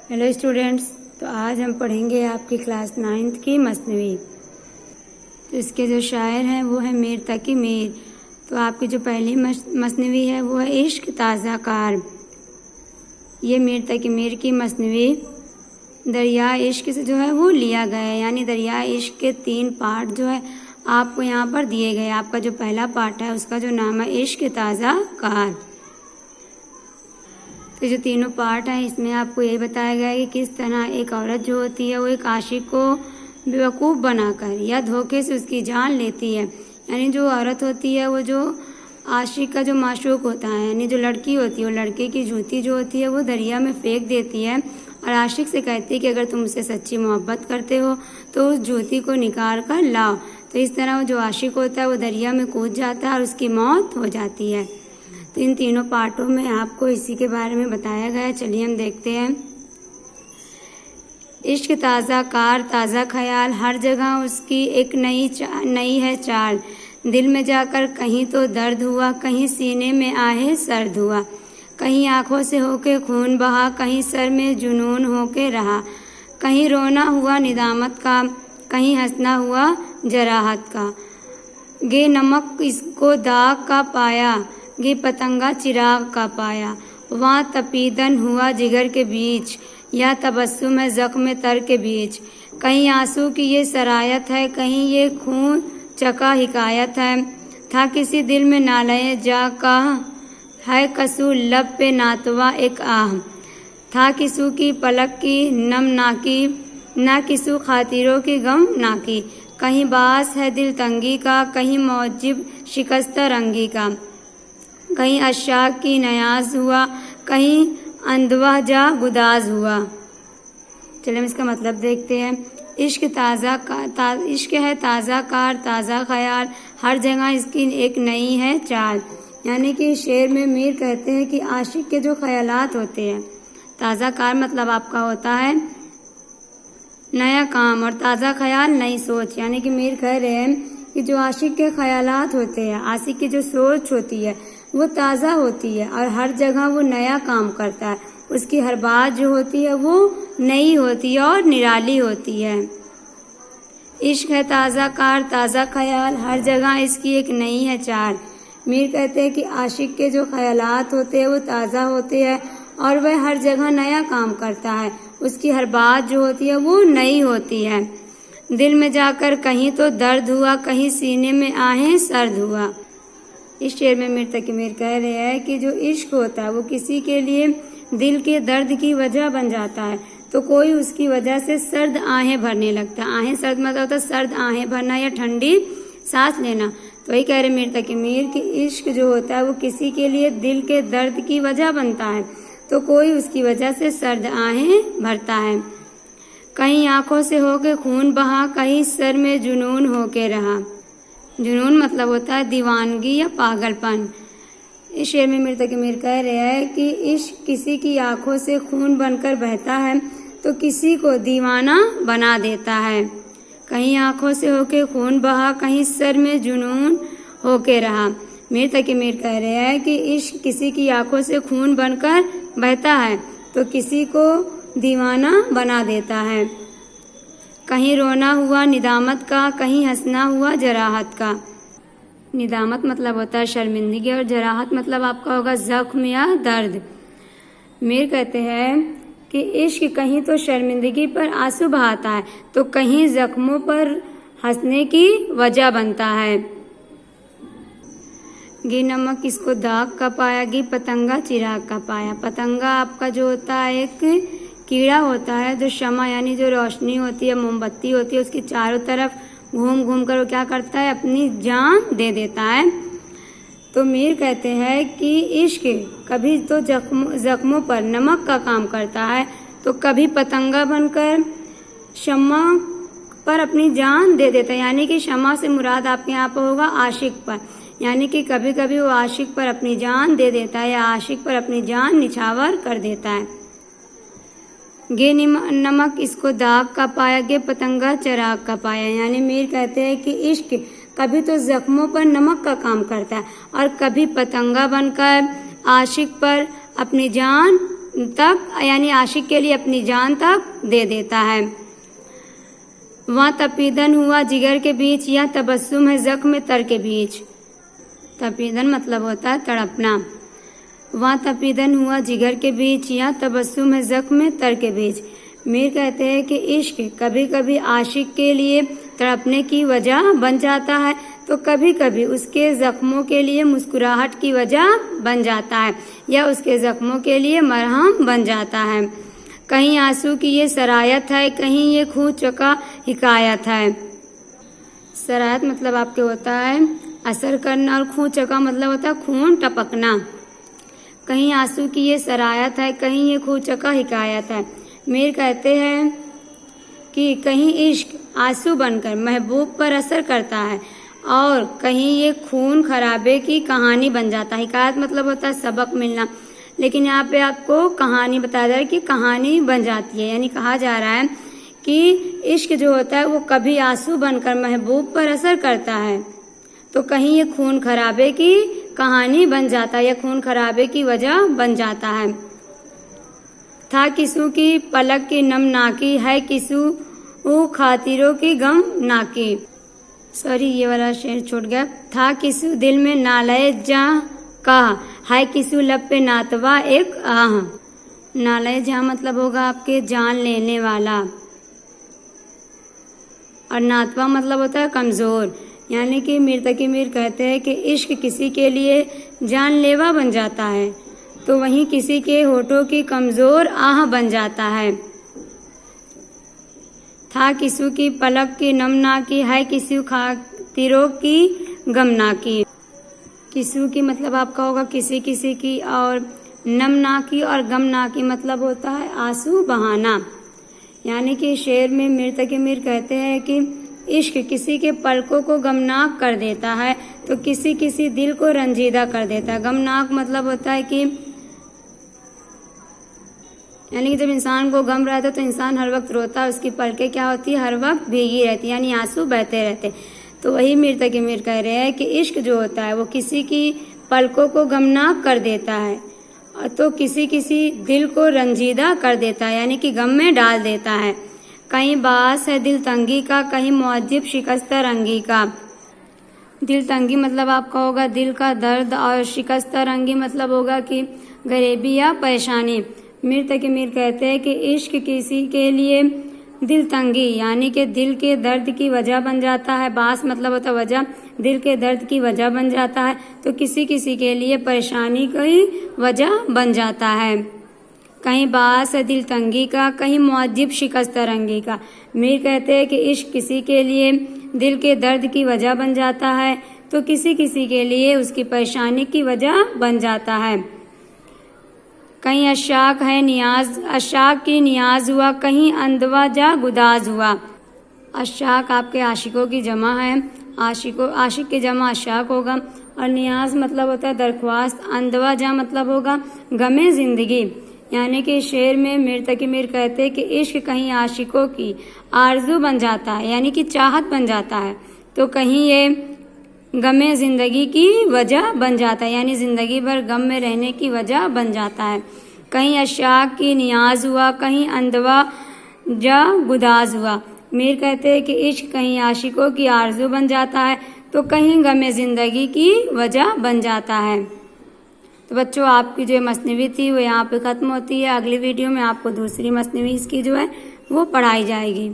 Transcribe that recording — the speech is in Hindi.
हेलो स्टूडेंट्स, तो आज हम पढ़ेंगे आपकी क्लास 9th की मसनवी। तो इसके जो शायर हैं वो है मीर तकी मीर। तो आपकी जो पहली मसनवी है वो है इश्क ताज़ा कार। ये मीर तकी मीर की मसनवी दरिया इश्क से जो है वो लिया गया है, यानी दरिया इश्क के 3 पार्ट जो है आपको यहाँ पर दिए गए। आपका जो पहला पार्ट है उसका जो नाम है इश्क ताज़ा कार। तो जो तीनों पार्ट हैं इसमें आपको ये बताया गया है कि किस तरह एक औरत जो होती है वो एक आशिक को बेवकूफ़ बनाकर या धोखे से उसकी जान लेती है। यानी जो औरत होती है वो जो आशिक का जो माशूक होता है, यानी जो लड़की होती है वो लड़के की जूती जो होती है वो दरिया में फेंक देती है और आशिक से कहती है कि अगर तुम उससे सच्ची मोहब्बत करते हो तो उस जूती को निकाल कर लाओ। तो इस तरह वो जो आशिक होता है वो दरिया में कूद जाता है और उसकी मौत हो जाती है। तो इन तीनों पार्टों में आपको इसी के बारे में बताया गया है। चलिए हम देखते हैं। इश्क ताज़ा कार ताज़ा ख्याल, हर जगह उसकी एक नई है चाल। दिल में जाकर कहीं तो दर्द हुआ, कहीं सीने में आहे सर्द हुआ, कहीं आंखों से होके खून बहा, कहीं सर में जुनून होके रहा, कहीं रोना हुआ निदामत का, कहीं हंसना हुआ जराहत का। गे नमक इसको दाग का पाया, गे पतंगा चिराग का पाया, वहाँ तपीदन हुआ जिगर के बीच, या तबस्सुम है ज़ख्म तर के बीच। कहीं आंसू की ये सरायत है, कहीं ये खून चका हिकायत है। था किसी दिल में नालय जा का, है कसू लब पे नातवा एक आह। था किसू की पलक की नम नाकी, ना किसू खातिरों की गम नाकी। कहीं बास है दिल तंगी का, कहीं मौजिब शिकस्त रंगी का, कहीं अशाक की नयाज हुआ, कहीं अंधवा जा गुदाज हुआ। चलिए हम इसका मतलब देखते हैं। इश्क इश्क है ताज़ा कार ताज़ा ख्याल, हर जगह इसकी एक नई है चाल। यानी कि शेर में मीर कहते हैं कि आशिक के जो ख्यालात होते हैं, ताज़ा कार मतलब आपका होता है नया काम और ताज़ा ख्याल नई सोच। यानी कि मीर कह रहे हैं कि जो आशिक के ख्यालात होते हैं, आशिक की जो सोच होती है वो ताज़ा होती है और हर जगह वो नया काम करता है। उसकी हर बात जो होती है वो नई होती है और निराली होती है। इश्क है ताज़ा कार ताज़ा ख्याल, हर जगह इसकी एक नई है चाल। मीर कहते हैं कि आशिक के जो ख्यालात होते हैं वो ताज़ा होते हैं और वह हर जगह नया काम करता है। उसकी हर बात जो होती है वो नई होती है। दिल में जाकर कहीं तो दर्द हुआ, कहीं सीने में आहें सर्द हुआ। इस शेर में मीर तकी मीर कह रहे हैं कि जो इश्क होता है वो किसी के लिए दिल के दर्द की वजह बन जाता है, तो कोई उसकी वजह से सर्द आहें भरने लगता है। आहें सर्द मतलब होता है सर्द आहें भरना या ठंडी सांस लेना। तो वही कह रहे मीर तकी मीर कि इश्क जो होता है वो किसी के लिए दिल के दर्द की वजह बनता है, तो कोई उसकी वजह से सर्द आहें भरता है। कहीं आंखों से होके खून बहा, कहीं सर में जुनून होके रहा। जुनून मतलब होता है दीवानगी या पागलपन। इस शेर में मीर तकी मीर कह रहे हैं कि इश्क किसी की आंखों से खून बनकर बहता है तो किसी को दीवाना बना देता है। कहीं आंखों से होके खून बहा, कहीं सर में जुनून होके रहा। मीर तकी मीर कह रहे हैं कि इश्क किसी की आंखों से खून बनकर बहता है तो किसी को दीवाना बना देता है। कहीं रोना हुआ निदामत का, कहीं हंसना हुआ जराहत का। निदामत मतलब होता है शर्मिंदगी और जराहत मतलब आपका होगा जख्म या दर्द। मीर कहते हैं कि इश्क कहीं तो शर्मिंदगी पर आंसू बहाता है तो कहीं जख्मों पर हंसने की वजह बनता है। गी नमक इसको दाग का पाया, गी पतंगा चिराग का पाया। पतंगा आपका जो होता है एक कीड़ा होता है जो शमा यानी जो रोशनी होती है, मोमबत्ती होती है, उसकी चारों तरफ घूम घूम कर वो क्या करता है, अपनी जान दे देता है। तो मीर कहते हैं कि इश्क कभी तो जख्मों पर नमक का काम करता है तो कभी पतंगा बनकर शमा पर अपनी जान दे देता है। यानी कि शमा से मुराद आपके यहाँ पर होगा आशिक पर, यानी कि कभी कभी वो आशिक पर अपनी जान दे देता है या आशिक पर अपनी जान निछावर कर देता है। गे नमक इसको दाग का पाया, गे पतंगा चिराग का पाया। यानी मीर कहते हैं कि इश्क कभी तो जख्मों पर नमक का काम करता है और कभी पतंगा बनकर आशिक पर अपनी जान तक यानी आशिक के लिए अपनी जान तक दे देता है। वहाँ तपीदन हुआ जिगर के बीच, या तबस्सुम है जख्म तर के बीच। तपीदन मतलब होता है तड़पना। वहाँ तपीदन हुआ जिगर के बीच, या तबस्सुम है जख्म तर के बीच। मीर कहते हैं कि इश्क कभी कभी आशिक के लिए तड़पने की वजह बन जाता है, तो कभी कभी उसके जख्मों के लिए मुस्कुराहट की वजह बन जाता है, या उसके जख्मों के लिए मरहम बन जाता है। कहीं आंसू की ये सरायत है, कहीं ये खून चका हिकायत है। सरायत मतलब आपके होता है असर करना, और खून चका मतलब होता है खून टपकना। कहीं आंसू की ये सरायत है, कहीं ये खून चका हिकायत है। मीर कहते हैं कि कहीं इश्क आंसू बनकर महबूब पर असर करता है, और कहीं ये खून खराबे की कहानी बन जाता है। हिकायत मतलब होता है सबक मिलना, लेकिन यहाँ पे आपको कहानी बताया जा रहा है कि कहानी बन जाती है, यानी कहा जा रहा है कि इश्क जो होता है वो कभी आंसू बनकर महबूब पर असर करता है, तो कहीं ये खून खराबे की कहानी बन जाता है, या खून खराबे की वजह बन जाता है। था किसू की पलक की नम नाकी, है किसू खातिरों की गम नाकी। सॉरी, ये वाला शेर छूट गया। था किसू दिल में नालय जा कहा, है किसू लब पे नातवा एक आह। नालय जा मतलब होगा आपके जान लेने वाला, और नातवा मतलब होता है कमजोर। यानी कि मीर तकी मीर कहते हैं कि इश्क किसी के लिए जानलेवा बन जाता है, तो वहीं किसी के होठों की कमजोर आह बन जाता है। था किसू की पलक की नमना की, है किसू खातिरों की गमना की। किसू की मतलब आपका होगा किसी किसी की, और नमना की और गमना की मतलब होता है आंसू बहाना। यानी कि शेर में मीर तकी मीर कहते हैं कि इश्क किसी के पलकों को गमनाक कर देता है, तो किसी किसी दिल को रंजीदा कर देता है। गमनाक मतलब होता है कि यानी कि जब इंसान को गम रहता है तो इंसान हर वक्त रोता है, उसकी पलकें क्या होती है, हर वक्त भीगी रहती है, यानी आंसू बहते रहते। तो वही मीर तकी मीर कह रहे हैं कि इश्क जो होता है वो किसी की पलकों को गमनाक कर देता है, तो किसी किसी दिल को रंजीदा कर देता है, यानी कि गम में डाल देता है। कहीं बास है दिल तंगी का, कहीं मुअज्जिब शिकस्ता रंगी का। दिल तंगी मतलब आपका होगा दिल का दर्द, और शिकस्ता रंगी मतलब होगा कि गरीबी या परेशानी। मीर तकी मीर कहते हैं कि इश्क किसी के लिए दिल तंगी यानी कि दिल के दर्द की वजह बन जाता है। बास मतलब होता है वजह, दिल के दर्द की वजह बन जाता है, तो किसी किसी के लिए परेशानी की वजह बन जाता है। कहीं बास है दिल तंगी का, कहीं मुअज्जिब शिकस्ता रंगी का। मीर कहते हैं कि इश्क किसी के लिए दिल के दर्द की वजह बन जाता है, तो किसी किसी के लिए उसकी परेशानी की वजह बन जाता है। कहीं अशाक है नियाज, अशाक की नियाज हुआ, कहीं अंदवा जा गुदाज हुआ। अशाक आपके आशिकों की जमा है, आशिक की जमा अशाक होगा, और नियाज मतलब होता है दरख्वास्त। अंदवा जा मतलब होगा गमे जिंदगी। यानी कि शेर में मीर तकी मीर कहते हैं कि इश्क कहीं आशिकों की आरजू बन जाता है, यानी कि चाहत बन जाता है, तो कहीं ये गमे जिंदगी की वजह बन जाता है, यानी जिंदगी भर गम में रहने की वजह बन जाता है। कहीं अशाक की नियाज हुआ, कहीं अंदवा जा गुदाज हुआ। मीर कहते हैं कि इश्क कहीं आशिकों की आरजू बन जाता है, तो कहीं गमे जिंदगी की वजह बन जाता है। तो बच्चों, आपकी जो मसनवी थी वो यहाँ पे ख़त्म होती है। अगली वीडियो में आपको दूसरी मसनवी इसकी जो है वो पढ़ाई जाएगी।